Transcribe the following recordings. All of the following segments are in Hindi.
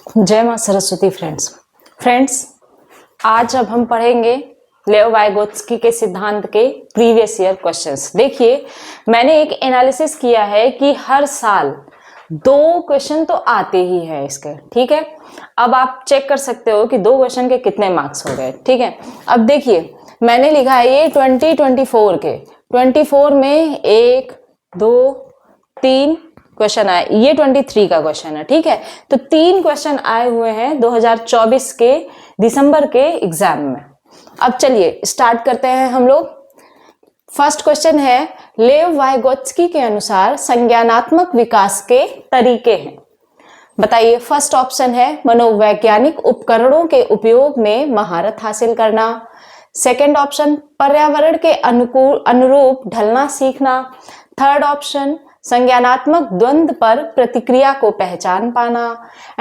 जय मां सरस्वती। फ्रेंड्स आज अब हम पढ़ेंगे लेव वाइगोत्स्की के सिद्धांत के प्रीवियस ईयर क्वेश्चंस। देखिए, मैंने एक एनालिसिस किया है कि हर साल 2 क्वेश्चन तो आते ही है इसके। ठीक है, अब आप चेक कर सकते हो कि 2 क्वेश्चन के कितने मार्क्स हो गए। ठीक है, अब देखिए मैंने लिखा है ये 2024 के 24 में 1 2 3 क्वेश्चन आए, ये 23 का क्वेश्चन है। ठीक है, तो 3 क्वेश्चन आए हुए हैं 2024 के दिसंबर के एग्जाम में। अब चलिए स्टार्ट करते हैं हम लोग। फर्स्ट क्वेश्चन है, लेव वाइगोत्स्की के अनुसार संज्ञानात्मक विकास के तरीके हैं। बताइए। फर्स्ट ऑप्शन है मनोवैज्ञानिक उपकरणों के उपयोग में महारत हासिल करना। सेकंड ऑप्शन पर्यावरण के अनुरूप ढलना सीखना। थर्ड ऑप्शन संज्ञानात्मक द्वंद्व पर प्रतिक्रिया को पहचान पाना।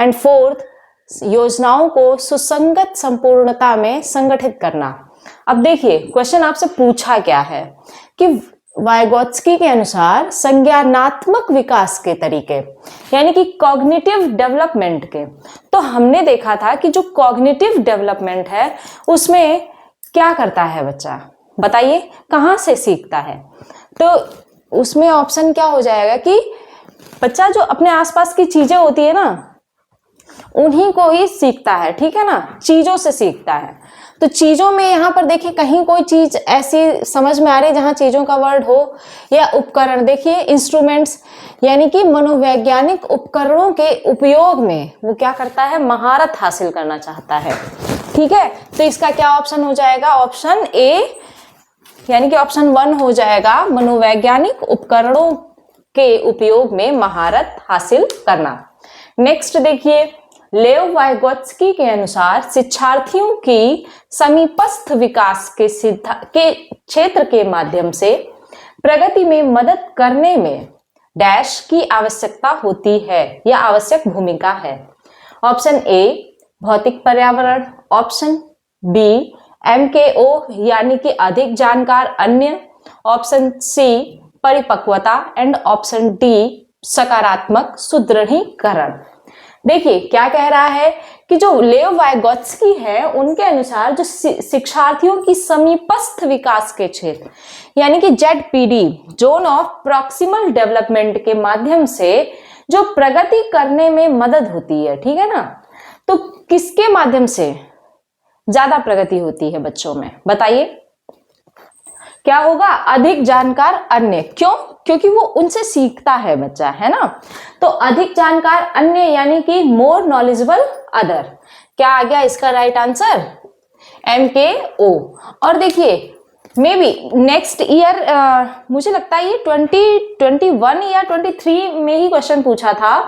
एंड फोर्थ योजनाओं को सुसंगत संपूर्णता में संगठित करना। अब देखिए क्वेश्चन आपसे पूछा क्या है कि वाइगोत्स्की के अनुसार संज्ञानात्मक विकास के तरीके, यानी कि कॉग्निटिव डेवलपमेंट के। तो हमने देखा था कि जो कॉग्निटिव डेवलपमेंट है उसमें क्या करता है बच्चा, बताइए कहां से सीखता है। तो उसमें ऑप्शन क्या हो जाएगा कि बच्चा जो अपने आसपास की चीजें होती है ना उन्हीं को ही सीखता है। ठीक है ना, चीजों से सीखता है। तो चीजों में यहाँ पर देखिए कहीं कोई चीज ऐसी समझ में आ रही है जहां चीजों का वर्ड हो, या उपकरण। देखिए इंस्ट्रूमेंट्स, यानी कि मनोवैज्ञानिक उपकरणों के उपयोग में वो क्या करता है, महारत हासिल करना चाहता है। ठीक है, तो इसका क्या ऑप्शन हो जाएगा, ऑप्शन ए, यानी कि ऑप्शन 1 हो जाएगा, मनोवैज्ञानिक उपकरणों के उपयोग में महारत हासिल करना। नेक्स्ट देखिए, लेव वाइगोत्स्की के अनुसार शिक्षार्थियों की समीपस्थ विकास के क्षेत्र के माध्यम से प्रगति में मदद करने में डैश की आवश्यकता होती है या आवश्यक भूमिका है। ऑप्शन ए भौतिक पर्यावरण, ऑप्शन बी MKO यानी कि अधिक जानकार अन्य, ऑप्शन सी परिपक्वता, एंड ऑप्शन डी सकारात्मक सुदृढ़ीकरण। देखिए क्या कह रहा है कि जो लेव वाइगोत्स्की है उनके अनुसार जो शिक्षार्थियों की समीपस्थ विकास के क्षेत्र, यानी कि ZPD zone of proximal development के माध्यम से जो प्रगति करने में मदद होती है। ठीक है ना, तो किसके माध्यम से ज्यादा प्रगति होती है बच्चों में, बताइए क्या होगा, अधिक जानकार अन्य। क्यों? क्योंकि वो उनसे सीखता है बच्चा, है ना। तो अधिक जानकार अन्य यानी कि मोर नॉलेजेबल अदर। क्या आ गया इसका राइट आंसर, MKO। और देखिए मे बी नेक्स्ट ईयर, मुझे लगता है ये 2021 या 23 में ही क्वेश्चन पूछा था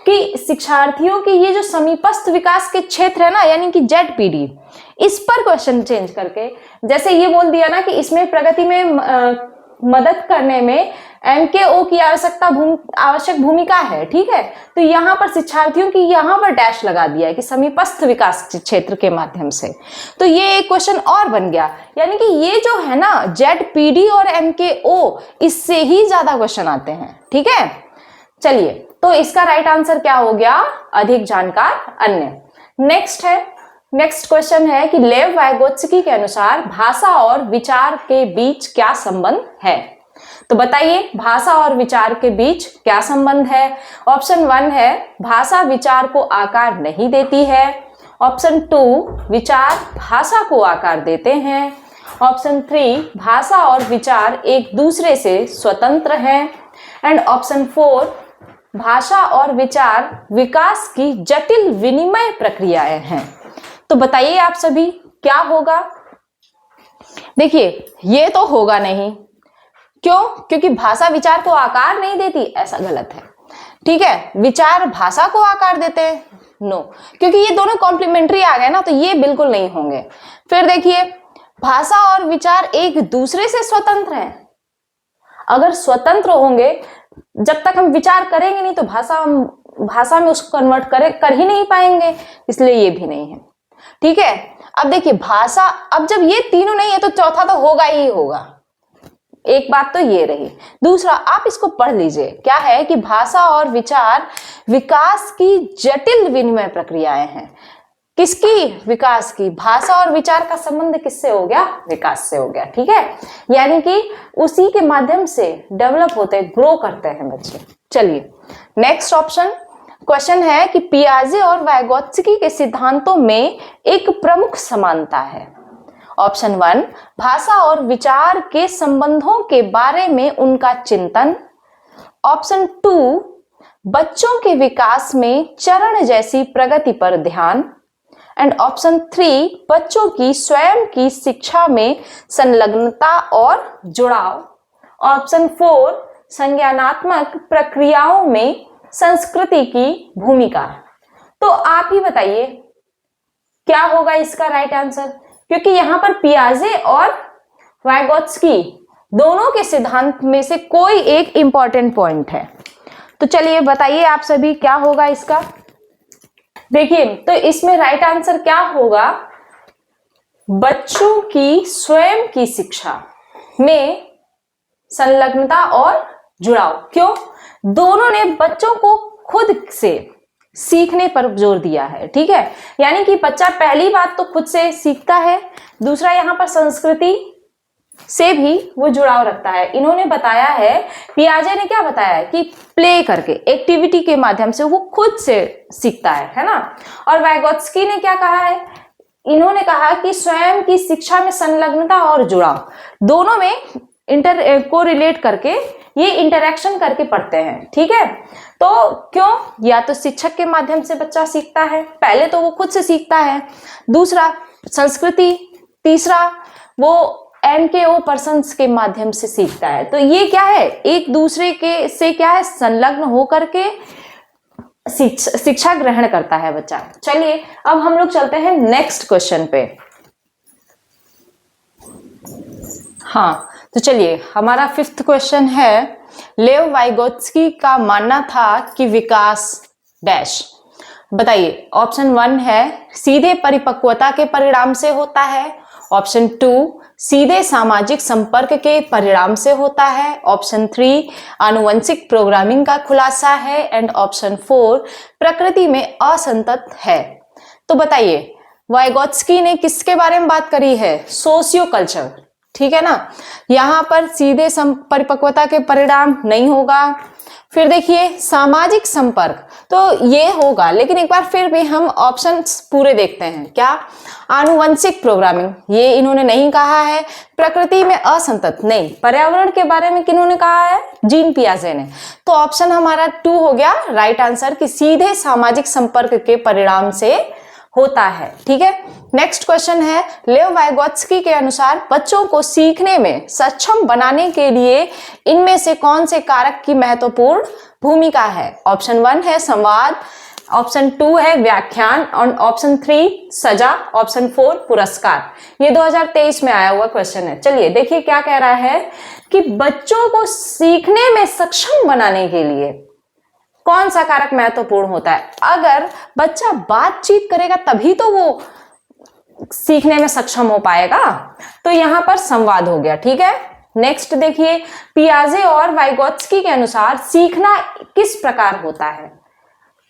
कि शिक्षार्थियों के ये जो समीपस्थ विकास के क्षेत्र है ना, यानी कि ZPD, इस पर क्वेश्चन चेंज करके जैसे ये बोल दिया ना कि इसमें प्रगति में मदद करने में MKO की आवश्यक भूमिका है। ठीक है, तो यहाँ पर शिक्षार्थियों की यहाँ पर डैश लगा दिया है कि समीपस्थ विकास क्षेत्र के माध्यम से। तो ये एक क्वेश्चन और बन गया, यानी कि ये जो है ना ZPD और MKO, इससे ही ज्यादा क्वेश्चन आते हैं। ठीक है, चलिए तो इसका राइट आंसर क्या हो गया, अधिक जानकार अन्य। नेक्स्ट क्वेश्चन है कि लेव वाइगोत्स्की के अनुसार भाषा और विचार के बीच क्या संबंध है। तो बताइए भाषा और विचार के बीच क्या संबंध है। ऑप्शन 1 है भाषा विचार को आकार नहीं देती है। ऑप्शन 2 विचार भाषा को आकार देते हैं। ऑप्शन 3 भाषा और विचार एक दूसरे से स्वतंत्र हैं। एंड ऑप्शन 4 भाषा और विचार विकास की जटिल विनिमय प्रक्रियाएं हैं। तो बताइए आप सभी क्या होगा। देखिए ये तो होगा नहीं, क्यों? क्योंकि भाषा विचार को आकार नहीं देती, ऐसा गलत है। ठीक है, विचार भाषा को आकार देते हैं, नो, क्योंकि ये दोनों कॉम्प्लीमेंट्री आ गए ना, तो ये बिल्कुल नहीं होंगे। फिर देखिए भाषा और विचार एक दूसरे से स्वतंत्र हैं। अगर स्वतंत्र होंगे, जब तक हम विचार करेंगे नहीं तो भाषा में उसको कन्वर्ट कर ही नहीं पाएंगे, इसलिए ये भी नहीं है। ठीक है, अब देखिए भाषा, अब जब ये तीनों नहीं है तो चौथा तो होगा ही होगा। एक बात तो ये रही। दूसरा, आप इसको पढ़ लीजिए, क्या है कि भाषा और विचार विकास की जटिल विनिमय प्रक्रियाएं हैं। किसकी? विकास की। भाषा और विचार का संबंध किससे हो गया? विकास से हो गया, ठीक है। यानी कि उसी के माध्यम से डेवलप होते, ग्रो करते हैं बच्चे। चलिए नेक्स्ट ऑप्शन क्वेश्चन है कि पियाजे और वाइगोत्स्की के सिद्धांतों में एक प्रमुख समानता है। ऑप्शन 1, भाषा और विचार के संबंधों के बारे में उनका चिंतन। ऑप्शन 2, बच्चों के विकास में चरण जैसी प्रगति पर ध्यान। एंड ऑप्शन 3, बच्चों की स्वयं की शिक्षा में संलग्नता और जुड़ाव। ऑप्शन 4, संज्ञानात्मक प्रक्रियाओं में संस्कृति की भूमिका। तो आप ही बताइए क्या होगा इसका राइट आंसर, क्योंकि यहां पर पियाजे और वाइगोत्स्की दोनों के सिद्धांत में से कोई एक इंपॉर्टेंट पॉइंट है। तो चलिए बताइए आप सभी क्या होगा इसका। देखिए तो इसमें राइट आंसर क्या होगा, बच्चों की स्वयं की शिक्षा में संलग्नता और जुड़ाव। क्यों? दोनों ने बच्चों को खुद से सीखने पर जोर दिया है, ठीक है। यानी कि बच्चा पहली बात तो खुद से सीखता है, दूसरा यहाँ पर संस्कृति से भी वो जुड़ाव रखता है। इन्होंने बताया है, पियाजे ने क्या बताया है कि प्ले करके, एक्टिविटी के माध्यम से वो खुद से सीखता है ना। और वाइगोत्स्की ने क्या कहा है, इन्होंने कहा कि स्वयं की शिक्षा में संलग्नता और जुड़ाव, दोनों में को रिलेट करके ये इंटरेक्शन करके पढ़ते हैं, ठीक है। तो क्यों? या तो शिक्षक के माध्यम से बच्चा सीखता है, पहले तो वो खुद से सीखता है, दूसरा संस्कृति, तीसरा वो MKO पर्सन्स के माध्यम से सीखता है। तो ये क्या है, एक दूसरे के से क्या है, संलग्न होकर के शिक्षा ग्रहण करता है बच्चा। चलिए अब हम लोग चलते हैं नेक्स्ट क्वेश्चन पे। हाँ तो चलिए हमारा 5th क्वेश्चन है, लेव वाइगोत्स्की का मानना था कि विकास डैश। बताइए। ऑप्शन 1 है सीधे परिपक्वता के परिणाम से होता है। ऑप्शन 2 सीधे सामाजिक संपर्क के परिणाम से होता है। ऑप्शन 3 आनुवंशिक प्रोग्रामिंग का खुलासा है। एंड ऑप्शन 4 प्रकृति में असंतत है। तो बताइए वाइगोत्स्की ने किसके बारे में बात करी है? सोशियो कल्चर, ठीक है ना। यहां पर सीधे परिपक्वता के परिणाम नहीं होगा। फिर देखिए सामाजिक संपर्क, तो ये होगा, लेकिन एक बार फिर भी हम ऑप्शंस पूरे देखते हैं। क्या? आनुवंशिक प्रोग्रामिंग, ये इन्होंने नहीं कहा है। प्रकृति में असंतत नहीं। पर्यावरण के बारे में किन्होंने कहा है? जीन पियाजे ने। तो ऑप्शन हमारा 2 हो गया राइट आंसर, कि सीधे सामाजिक संपर्क के परिणाम से होता है, ठीक है। नेक्स्ट क्वेश्चन है, लेव वाइगोत्स्की के अनुसार बच्चों को सीखने में सक्षम बनाने के लिए इनमें से कौन से कारक की महत्वपूर्ण भूमिका है? ऑप्शन 1 है संवाद, ऑप्शन 2 है व्याख्यान, और ऑप्शन 3 सजा, ऑप्शन 4 पुरस्कार। ये 2023 में आया हुआ क्वेश्चन है। चलिए देखिए क्या कह रहा है कि बच्चों को सीखने में सक्षम बनाने के लिए कौन सा कारक महत्वपूर्ण होता है? अगर बच्चा बातचीत करेगा तभी तो वो सीखने में सक्षम हो पाएगा, तो यहां पर संवाद हो गया, ठीक है। नेक्स्ट देखिए, पियाजे और वाइगोत्स्की के अनुसार सीखना किस प्रकार होता है?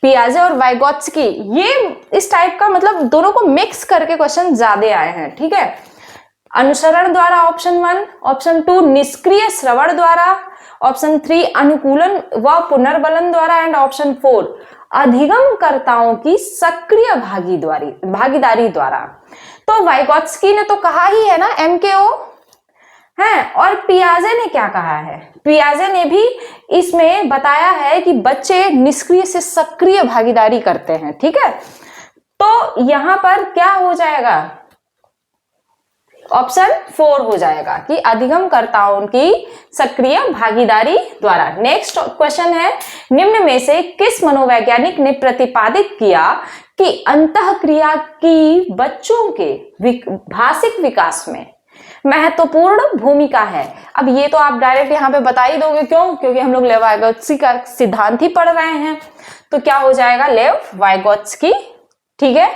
पियाजे और वाइगोत्स्की, ये इस टाइप का मतलब दोनों को मिक्स करके क्वेश्चन ज्यादा आए हैं, ठीक है। अनुसरण द्वारा ऑप्शन 1, ऑप्शन 2 निष्क्रिय श्रवण द्वारा, ऑप्शन 3 अनुकूलन व पुनर्बलन द्वारा, एंड ऑप्शन 4 अधिगमकर्ताओं की सक्रिय भागीदारी द्वारा। तो वाइगोत्स्की ने तो कहा ही है ना MKO है, और पियाजे ने क्या कहा है? पियाजे ने भी इसमें बताया है कि बच्चे निष्क्रिय से सक्रिय भागीदारी करते हैं, ठीक है। तो यहां पर क्या हो जाएगा? ऑप्शन 4 हो जाएगा कि अधिगमकर्ताओं की सक्रिय भागीदारी द्वारा। नेक्स्ट क्वेश्चन है, निम्न में से किस मनोवैज्ञानिक ने प्रतिपादित किया कि अंतःक्रिया की बच्चों के भाषिक विकास में महत्वपूर्ण भूमिका है? अब ये तो आप डायरेक्ट यहाँ पे बता ही दोगे, क्यों? क्योंकि हम लोग लेव वाइगोत्स्की का सिद्धांत ही पढ़ रहे हैं। तो क्या हो जाएगा? लेव वाइगोत्स्की, ठीक है।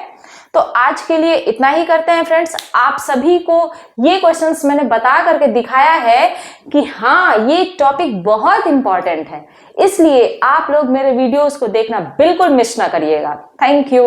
तो आज के लिए इतना ही करते हैं फ्रेंड्स। आप सभी को ये क्वेश्चंस मैंने बता करके दिखाया है कि हाँ, ये टॉपिक बहुत इंपॉर्टेंट है, इसलिए आप लोग मेरे वीडियोस को देखना बिल्कुल मिस ना करिएगा। Thank you.